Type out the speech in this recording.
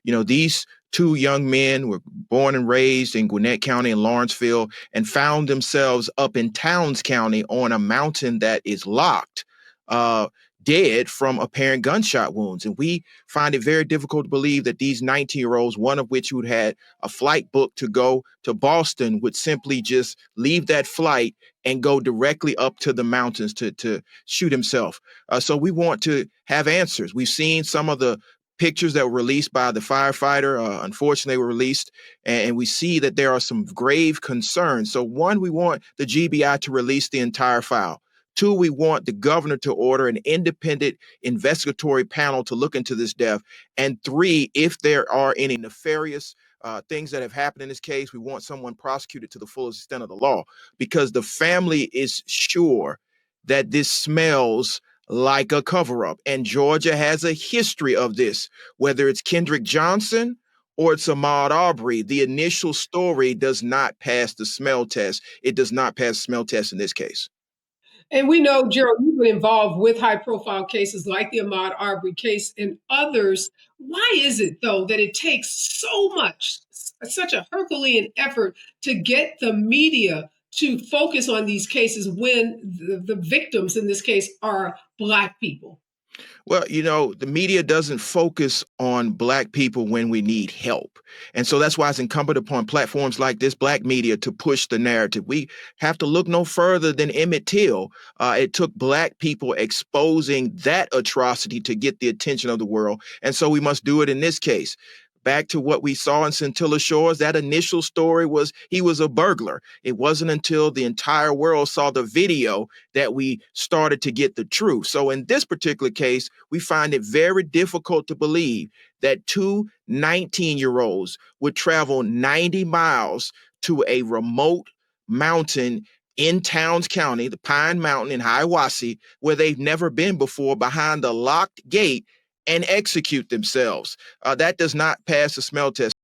These two young men were born and raised in Gwinnett County and Lawrenceville and found themselves up in Towns County on a mountain that is locked, dead from apparent gunshot wounds. And we find it very difficult to believe that these 19-year-olds, one of which who had a flight booked to go to Boston, would simply just leave that flight and go directly up to the mountains to shoot himself. So we want to have answers. We've seen some of the pictures that were released by the firefighter. Unfortunately, they were released, and we see that there are some grave concerns. So one, we want the GBI to release the entire file. Two, we want the governor to order an independent investigatory panel to look into this death. And three, if there are any nefarious things that have happened in this case, we want someone prosecuted to the fullest extent of the law, because the family is sure that this smells like a cover-up. And Georgia has a history of this, whether it's Kendrick Johnson or it's Ahmaud Arbery. The initial story does not pass the smell test. It does not pass the smell test in this case. And we know, Gerald, you've been involved with high-profile cases like the Ahmaud Arbery case and others. Why is it, though, that it takes so much, such a Herculean effort to get the media to focus on these cases when the victims in this case are Black people? Well, the media doesn't focus on Black people when we need help. And so that's why it's incumbent upon platforms like this, Black media, to push the narrative. We have to look no further than Emmett Till. It took Black people exposing that atrocity to get the attention of the world. And so we must do it in this case. Back to what we saw in Scintilla Shores, that initial story was he was a burglar. It wasn't until the entire world saw the video that we started to get the truth. So in this particular case, we find it very difficult to believe that two 19-year-olds would travel 90 miles to a remote mountain in Towns County, the Pine Mountain in Hiawassee, where they've never been before, behind a locked gate, and execute themselves. That does not pass the smell test.